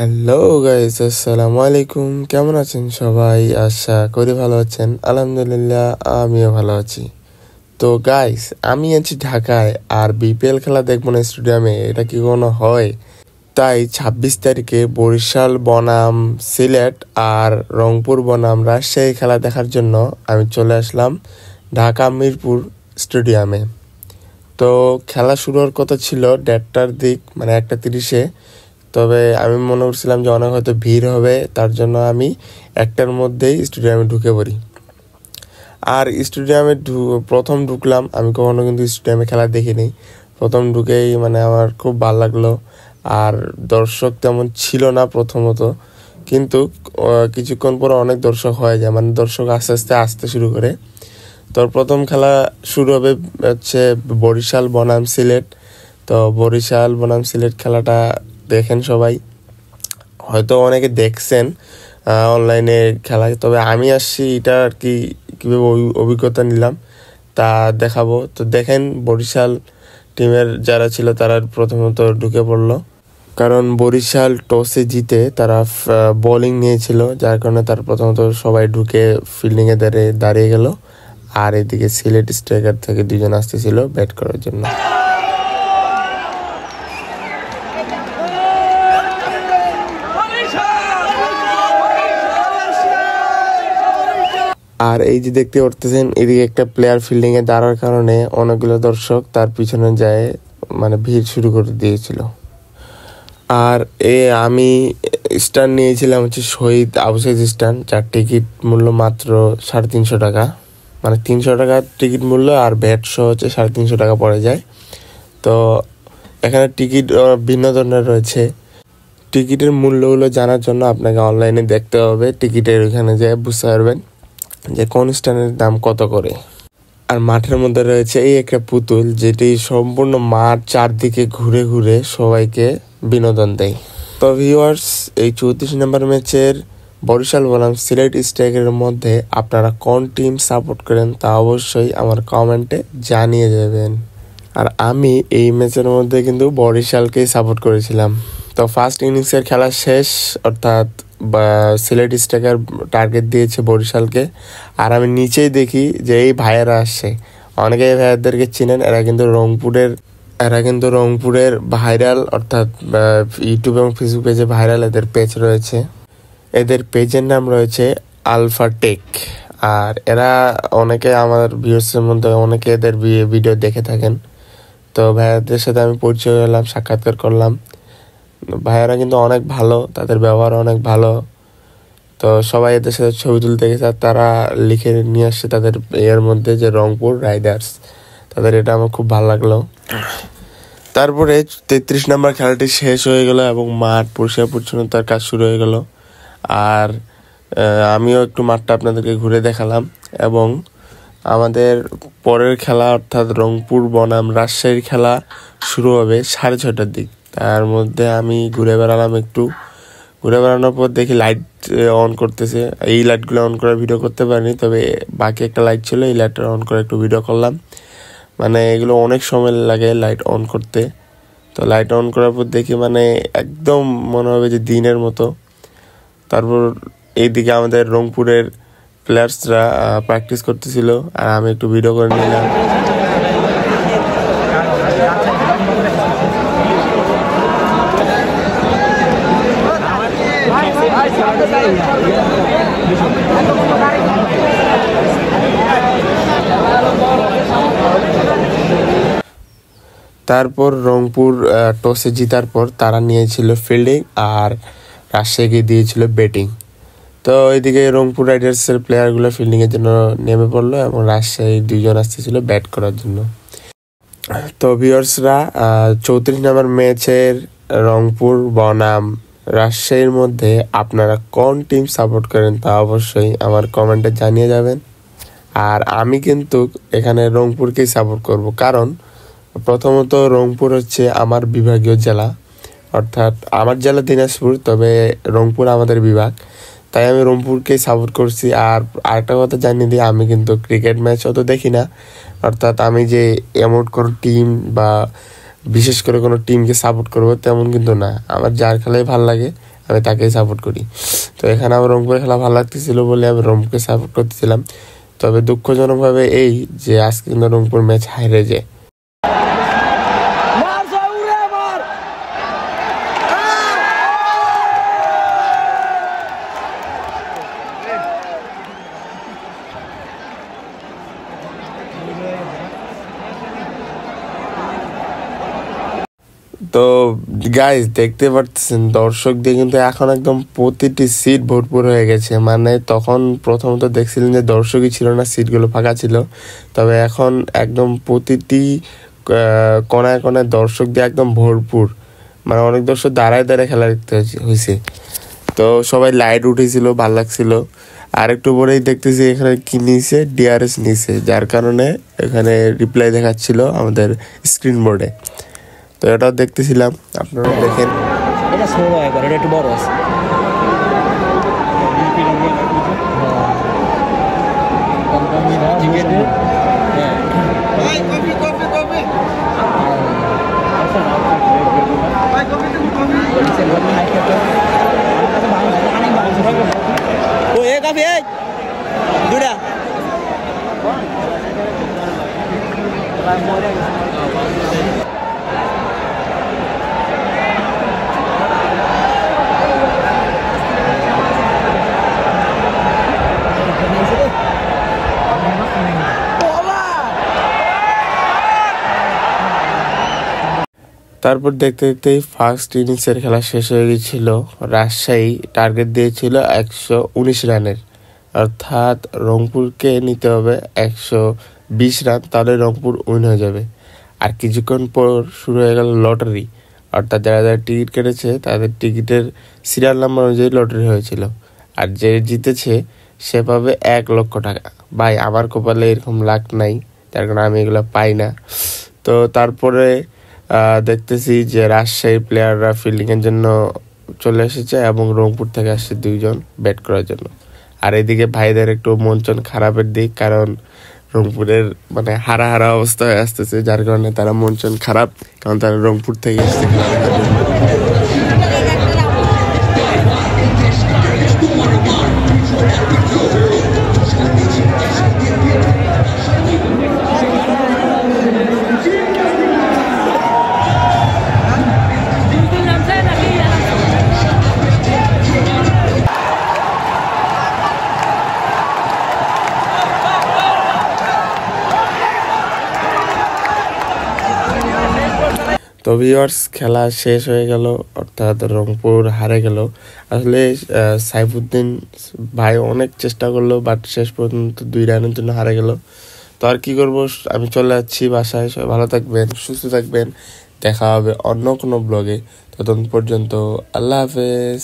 Hello guys, আসসালামু আলাইকুম। কেমন আছেন সবাই? আশা করি ভালো আছেন। আলহামদুলিল্লাহ, আমিও ভালো আছি। তো গাইস, আমি আছি ঢাকায় আর বিপিএল খেলা দেখবো না স্টেডিয়ামে, এটা কি কোনো হয়? তাই 26 তারিখে বরিশাল বনাম সিলেট আর রংপুর বনাম রাজশাহী খেলা দেখার জন্য আমি চলে আসলাম ঢাকা মিরপুর স্টেডিয়ামে। তো খেলা শুরু হওয়ার কথা ছিল 1:30টার দিক, মানে 1:30-এ। তবে আমি মনে করছিলাম যে অনেক হয়তো ভিড় হবে, তার জন্য আমি 1টার মধ্যেই স্টেডিয়ামে ঢুকে পড়ি। আর স্টেডিয়ামে প্রথম ঢুকলাম, আমি কখনো কিন্তু স্টেডিয়ামে খেলা দেখিনি। প্রথম ঢুকেই মানে আমার খুব ভালো লাগলো। আর দর্শক তেমন ছিল না প্রথমত, কিন্তু কিছুক্ষণ পর অনেক দর্শক হয়ে যায়, মানে দর্শক আস্তে আস্তে আসতে শুরু করে। তো প্রথম খেলা শুরু হবে হচ্ছে বরিশাল বনাম সিলেট। তো বরিশাল বনাম সিলেট খেলাটা দেখেন সবাই, হয়তো অনেকে দেখছেন অনলাইনে খেলায়। তবে আমি আসছি এটা আর কি কীভাবে অভিজ্ঞতা নিলাম তা দেখাবো। তো দেখেন, বরিশাল টিমের যারা ছিল তারা প্রথমত ঢুকে পড়লো, কারণ বরিশাল টসে জিতে তারা বোলিং নিয়েছিল, যার কারণে তার প্রথমত সবাই ঢুকে ফিল্ডিংয়ে দাঁড়িয়ে গেল। আর এদিকে সিলেট স্ট্রাইকার থেকে 2জন আসতেছিল ব্যাট করার জন্য। আর এই যে দেখতে পারতেছেন, এদিকে একটা প্লেয়ার ফিল্ডিং এ দাঁড়ার কারণে অনেকগুলো দর্শক তার পিছনে যায়, মানে ভিড় শুরু করে দিয়েছিল। আর আমি স্ট্যান্ড নিয়েছিলাম হচ্ছে শহীদ আবু সাইদ স্ট্যান্ড, যার টিকিট মূল্য মাত্র 350 টাকা, মানে 300 টাকা টিকিট মূল্য, আর ভ্যাট সহ হচ্ছে 350 টাকা পড়ে যায়। তো এখানে টিকিট ভিন্ন ধরনের রয়েছে। টিকিটের মূল্যগুলো জানার জন্য আপনাকে অনলাইনে দেখতে হবে, টিকিটের ওইখানে যেয়ে বুঝতে পারবেন যে কোন স্ট্যান্ডের দাম কত করে। আর মাঠের মধ্যে রয়েছে এই একটা পুতুল, যেটি সম্পূর্ণ মাঠ চারদিকে ঘুরে ঘুরে সবাইকে বিনোদন দেয়। তো ভিউয়ার্স, এই 34 নম্বর ম্যাচের বরিশাল বনাম সিলেট স্ট্রাইকারের মধ্যে আপনারা কোন টিম সাপোর্ট করেন তা অবশ্যই আমার কমেন্টে জানিয়ে দেবেন। আর আমি এই ম্যাচের মধ্যে কিন্তু বরিশালকেই সাপোর্ট করেছিলাম। তো ফার্স্ট ইনিংসের খেলা শেষ, অর্থাৎ সিলেট স্ট্রাইকার টার্গেট দিয়েছে বরিশালকে। আর আমি নিচেই দেখি যে এই ভাইয়েরা আসছে, অনেকে এই ভাইয়াদেরকে চিনেন, এরা কিন্তু রংপুরের ভাইরাল, অর্থাৎ ইউটিউব এবং ফেসবুক পেজে ভাইরাল এদের পেজ রয়েছে। এদের পেজের নাম রয়েছে আলফা টেক। আর এরা অনেকে আমার ভিউয়ার্সের মধ্যে অনেকে এদের ভিডিও দেখে থাকেন। তো ভাইয়াদের সাথে আমি পরিচয় হলাম, সাক্ষাৎকার করলাম। ভাইয়ারা কিন্তু অনেক ভালো, তাদের ব্যবহার অনেক ভালো। তো সবাই এদের সাথে ছবি তুলতে গেছে, আর তারা লিখে নিয়ে আসছে তাদের এর মধ্যে যে রংপুর রাইডার্স, তাদের এটা আমার খুব ভালো লাগলো। তারপরে 33 নম্বর খেলাটি শেষ হয়ে গেল এবং মাঠ পরিষ্কার পরিচ্ছন্নতার কাজ শুরু হয়ে গেল। আর আমিও একটু মাঠটা আপনাদেরকে ঘুরে দেখালাম। এবং আমাদের পরের খেলা, অর্থাৎ রংপুর বনাম রাজশাহীর খেলা শুরু হবে 6:30টার দিক। তার মধ্যে আমি ঘুরে বেড়ানোর পর দেখি লাইট অন করতেছে। এই লাইটগুলো অন করে ভিডিও করতে পারিনি, তবে বাকি একটা লাইট ছিল, এই লাইটটা অন করে একটু ভিডিও করলাম। মানে এগুলো অনেক সময় লাগে লাইট অন করতে। তো লাইট অন করার পর দেখি মানে একদম মনে হবে যে দিনের মতো। তারপর এইদিকে আমাদের রংপুরের প্লেয়ার্সরা প্র্যাকটিস করতেছিল, আর আমি একটু ভিডিও করে নিলাম। তারপর রংপুর টসে জিতার পর তারা নিয়েছিল ফিল্ডিং, আর রাজশাহীকে দিয়েছিল ব্যাটিং। তো এইদিকে রংপুর রাইডার্সের প্লেয়ারগুলো ফিল্ডিংয়ের জন্য নেমে পড়লো এবং রাজশাহীর 2জন আসতেছিল ব্যাট করার জন্য। তো ভিউয়ার্সরা, 34 নম্বর ম্যাচের রংপুর বনাম রাজশাহীর মধ্যে আপনারা কোন টিম সাপোর্ট করেন তা অবশ্যই আমার কমেন্টে জানিয়ে যাবেন। আর আমি কিন্তু এখানে রংপুরকেই সাপোর্ট করব, কারণ প্রথমত রংপুর হচ্ছে আমার বিভাগীয় জেলা, অর্থাৎ আমার জেলা দিনাজপুর, তবে রংপুর আমাদের বিভাগ, তাই আমি রংপুরকেই সাপোর্ট করছি। আর আরেকটা কথা জানিয়ে দিই, আমি কিন্তু ক্রিকেট ম্যাচ অত দেখি না, অর্থাৎ আমি যে এমন কোনো টিম বা বিশেষ করে কোনো টিমকে সাপোর্ট করবো তেমন কিন্তু না। আমার যার খেলাই ভালো লাগে আমি তাকেই সাপোর্ট করি। তো এখানে আমার রংপুরে খেলা ভালো লাগতেছিল বলে আমি রংপুরকে সাপোর্ট করতেছিলাম। তবে দুঃখজনকভাবে এই যে আজকে কিন্তু রংপুর ম্যাচ হারে যায়। তো গাইজ দেখতে পারতেছেন দর্শক দিয়ে কিন্তু এখন একদম প্রতিটি সিট ভরপুর হয়ে গেছে। মানে তখন প্রথমত দেখছিলেন যে দর্শকই ছিল না, সিটগুলো ফাঁকা ছিল। তবে এখন একদম প্রতিটি কোনায় কোনায় দর্শক দিয়ে একদম ভরপুর। মানে অনেক দর্শক দাঁড়ায় দাঁড়ায় খেলা দেখতে হয়েছে। তো সবাই লাইট উঠেছিল, ভাল লাগছিল। আর একটু পরেই দেখতেছি এখানে কি নিয়েছে, ডিআরএস নিয়েছে, যার কারণে এখানে রিপ্লাই দেখাচ্ছিল আমাদের স্ক্রিন বোর্ডে। তো এটাও দেখতেছিলাম, আপনারাও দেখেন। এটা ছোট একবার, এটা একটু বড় আছে। ও এ কফি এই দুটা তারপর দেখতে দেখতেই ফার্স্ট ইনিংসের খেলা শেষ হয়ে গেছিল। রাজশাহী টার্গেট দিয়েছিল 119 রানের, অর্থাৎ রংপুরকে নিতে হবে 120 রান, তাহলে রংপুর উইন হয়ে যাবে। আর কিছুক্ষণ পর শুরু হয়ে গেল লটারি, অর্থাৎ যারা যারা টিকিট কেটেছে তাদের টিকিটের সিরিয়াল নাম্বার অনুযায়ী লটারি হয়েছিল। আর যে জিতেছে সে পাবে 1 লক্ষ টাকা। ভাই আমার কপালে এরকম লাক নাই, তার কারণে আমি এগুলো পাই না। তো তারপরে দেখতেছি যে রাজশাহীর প্লেয়াররা ফিল্ডিংয়ের জন্য চলে এসেছে এবং রংপুর থেকে আসছে 2 জন ব্যাট করার জন্য। আর এদিকে ভাইদের একটু মন খারাপের দিক, কারণ রংপুরের মানে হারা হারা অবস্থা হয়ে আসতেছে, যার কারণে তারা মন খারাপ, কারণ তারা রংপুর থেকে এসেছে খেলা দেখার জন্য। তো ভিউয়ার্স, খেলা শেষ হয়ে গেল, অর্থাৎ রংপুর হারে গেল। আসলে সাইফুদ্দিন ভাই অনেক চেষ্টা করলো, বাট শেষ পর্যন্ত 2 রানের জন্য হারে গেল। তো আর কি করবো, আমি চলে যাচ্ছি বাসায়। সবাই ভালো থাকবেন, সুস্থ থাকবেন, দেখা হবে অন্য কোনো ব্লগে। ততক্ষণ পর্যন্ত আল্লাহ হাফেজ।